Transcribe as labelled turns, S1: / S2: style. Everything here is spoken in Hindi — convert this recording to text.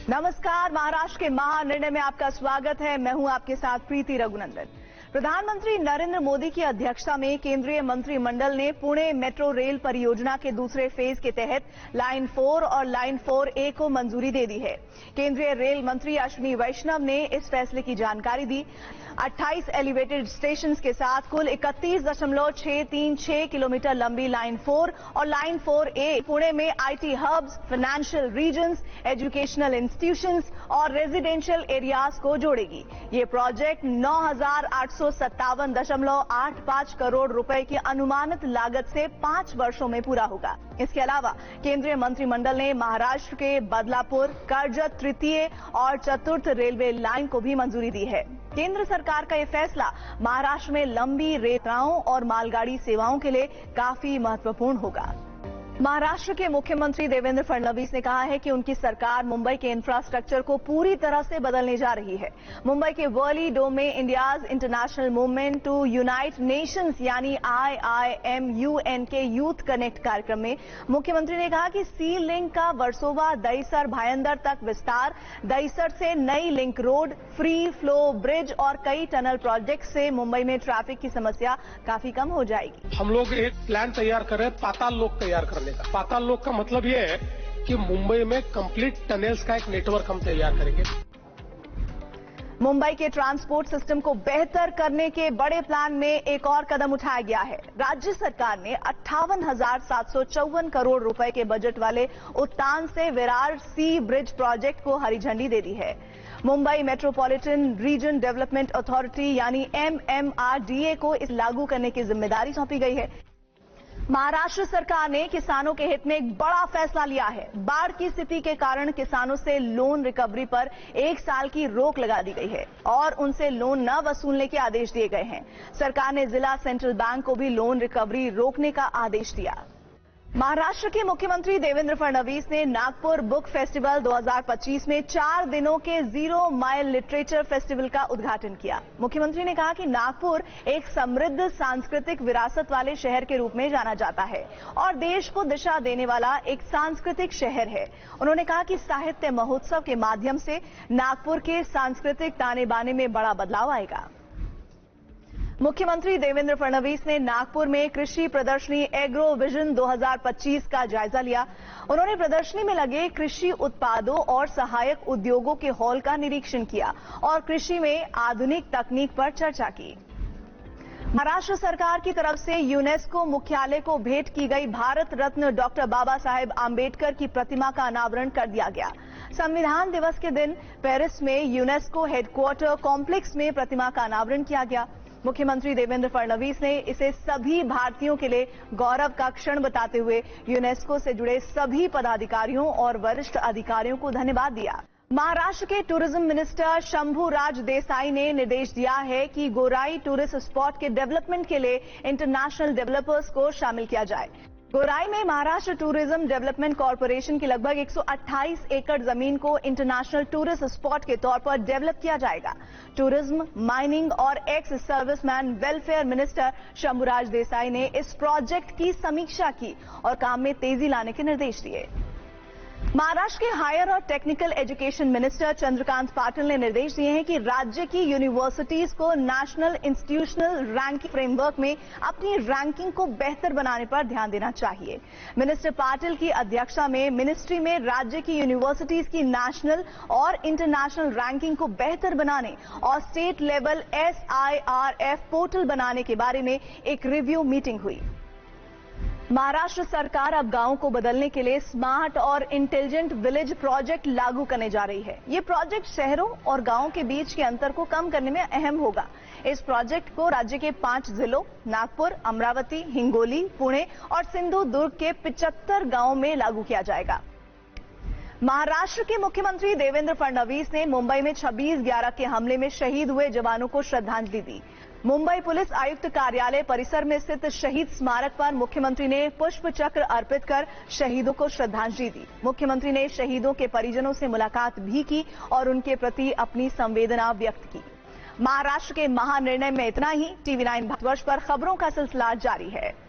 S1: नमस्कार, महाराष्ट्र के महानिर्णय में आपका स्वागत है। मैं हूं आपके साथ प्रीति रघुनंदन। प्रधानमंत्री नरेंद्र मोदी की अध्यक्षता में केंद्रीय मंत्रिमंडल ने पुणे मेट्रो रेल परियोजना के दूसरे फेज के तहत लाइन 4 और लाइन 4A को मंजूरी दे दी है। केंद्रीय रेल मंत्री अश्विनी वैष्णव ने इस फैसले की जानकारी दी। 28 एलिवेटेड स्टेशन के साथ कुल 31.636 किलोमीटर लंबी लाइन 4 और लाइन 4A पुणे में IT hubs, financial regions, educational institutions और रेजिडेंशियल एरियाज को जोड़ेगी। ये प्रोजेक्ट 9,857.85 करोड़ रुपए की अनुमानित लागत से 5 वर्षों में पूरा होगा। इसके अलावा केंद्रीय मंत्रिमंडल ने महाराष्ट्र के बदलापुर, कर्जत तृतीय और चतुर्थ रेलवे लाइन को भी मंजूरी दी है। केंद्र सरकार का यह फैसला महाराष्ट्र में लंबी रेलगाड़ियों और मालगाड़ी सेवाओं के लिए काफी महत्वपूर्ण होगा। महाराष्ट्र के मुख्यमंत्री देवेंद्र फडणवीस ने कहा है कि उनकी सरकार मुंबई के इंफ्रास्ट्रक्चर को पूरी तरह से बदलने जा रही है। मुंबई के वर्ली डोम में India's international movement to unite nations यानी IIMUN के यूथ कनेक्ट कार्यक्रम में मुख्यमंत्री ने कहा कि सी लिंक का वर्सोवा दहिसर भायंदर तक विस्तार, दहिसर से नई link road, free flow bridge और कई टनल प्रोजेक्ट से मुंबई में ट्रैफिक की समस्या काफी कम हो जाएगी।
S2: हम लोग एक प्लान तैयार कर रहे हैं, पाताल लोक तैयार करने का। पाताल लोक का मतलब ये है कि मुंबई में कंप्लीट टनल्स का एक नेटवर्क हम तैयार करेंगे।
S1: मुंबई के ट्रांसपोर्ट सिस्टम को बेहतर करने के बड़े प्लान में एक और कदम उठाया गया है। राज्य सरकार ने 58,754 करोड़ रुपए के बजट वाले उत्तान से विरार सी ब्रिज प्रोजेक्ट को हरी झंडी दे दी है। Mumbai metropolitan region development authority यानी MMRDA को इस लागू करने की जिम्मेदारी सौंपी गई है। महाराष्ट्र सरकार ने किसानों के हित में एक बड़ा फैसला लिया है। बाढ़ की स्थिति के कारण किसानों से लोन रिकवरी पर 1 साल की रोक लगा दी गई है और उनसे लोन न वसूलने के आदेश दिए गए हैं। सरकार ने जिला सेंट्रल बैंक को भी लोन रिकवरी रोकने का आदेश दिया। महाराष्ट्र के मुख्यमंत्री देवेंद्र फडणवीस ने नागपुर बुक फेस्टिवल 2025 में 4 दिनों के 0 माइल लिटरेचर फेस्टिवल का उद्घाटन किया। मुख्यमंत्री ने कहा कि नागपुर एक समृद्ध सांस्कृतिक विरासत वाले शहर के रूप में जाना जाता है और देश को दिशा देने वाला एक सांस्कृतिक शहर है। उन्होंने कहा कि साहित्य महोत्सव के माध्यम से नागपुर के सांस्कृतिक ताने बाने में बड़ा बदलाव आएगा। मुख्यमंत्री देवेंद्र फडणवीस ने नागपुर में कृषि प्रदर्शनी एग्रो विजन 2025 का जायजा लिया। उन्होंने प्रदर्शनी में लगे कृषि उत्पादों और सहायक उद्योगों के हॉल का निरीक्षण किया और कृषि में आधुनिक तकनीक पर चर्चा की। महाराष्ट्र सरकार की तरफ से यूनेस्को मुख्यालय को भेंट की गई भारत रत्न डॉक्टर बाबा साहेब आंबेडकर की प्रतिमा का अनावरण कर दिया गया। संविधान दिवस के दिन पेरिस में यूनेस्को हेडक्वार्टर कॉम्प्लेक्स में प्रतिमा का अनावरण किया गया। मुख्यमंत्री देवेंद्र फडणवीस ने इसे सभी भारतीयों के लिए गौरव का क्षण बताते हुए यूनेस्को से जुड़े सभी पदाधिकारियों और वरिष्ठ अधिकारियों को धन्यवाद दिया। महाराष्ट्र के टूरिज्म मिनिस्टर शंभूराज देसाई ने निर्देश दिया है कि गोराई टूरिस्ट स्पॉट के डेवलपमेंट के लिए इंटरनेशनल डेवलपर्स को शामिल किया जाए। गोराई में महाराष्ट्र टूरिज्म डेवलपमेंट कॉरपोरेशन की लगभग 128 एकड़ जमीन को इंटरनेशनल टूरिस्ट स्पॉट के तौर पर डेवलप किया जाएगा। टूरिज्म, माइनिंग और ex serviceman welfare minister Shambhuraj Desai ने इस प्रोजेक्ट की समीक्षा की और काम में तेजी लाने के निर्देश दिए। महाराष्ट्र के हायर और technical education minister Chandrakant Patil ने निर्देश दिए हैं कि राज्य की यूनिवर्सिटीज को नेशनल इंस्टीट्यूशनल रैंकिंग फ्रेमवर्क में अपनी रैंकिंग को बेहतर बनाने पर ध्यान देना चाहिए। मिनिस्टर पाटिल की अध्यक्षता में मिनिस्ट्री में राज्य की यूनिवर्सिटीज की नेशनल और इंटरनेशनल रैंकिंग को बेहतर बनाने और स्टेट लेवल SIRF पोर्टल बनाने के बारे में एक रिव्यू मीटिंग हुई। महाराष्ट्र सरकार अब गांवों को बदलने के लिए स्मार्ट और इंटेलिजेंट विलेज प्रोजेक्ट लागू करने जा रही है। ये प्रोजेक्ट शहरों और गांवों के बीच के अंतर को कम करने में अहम होगा। इस प्रोजेक्ट को राज्य के 5 जिलों नागपुर, अमरावती, हिंगोली, पुणे और सिंधुदुर्ग के 75 गांवों में लागू किया जाएगा। महाराष्ट्र के मुख्यमंत्री देवेंद्र फडणवीस ने मुंबई में 26/11 के हमले में शहीद हुए जवानों को श्रद्धांजलि दी। मुंबई पुलिस आयुक्त कार्यालय परिसर में स्थित शहीद स्मारक पर मुख्यमंत्री ने पुष्प चक्र अर्पित कर शहीदों को श्रद्धांजलि दी। मुख्यमंत्री ने शहीदों के परिजनों से मुलाकात भी की और उनके प्रति अपनी संवेदना व्यक्त की। महाराष्ट्र के महानिर्णय में इतना ही। TV9 भारतवर्ष पर खबरों का सिलसिला जारी है।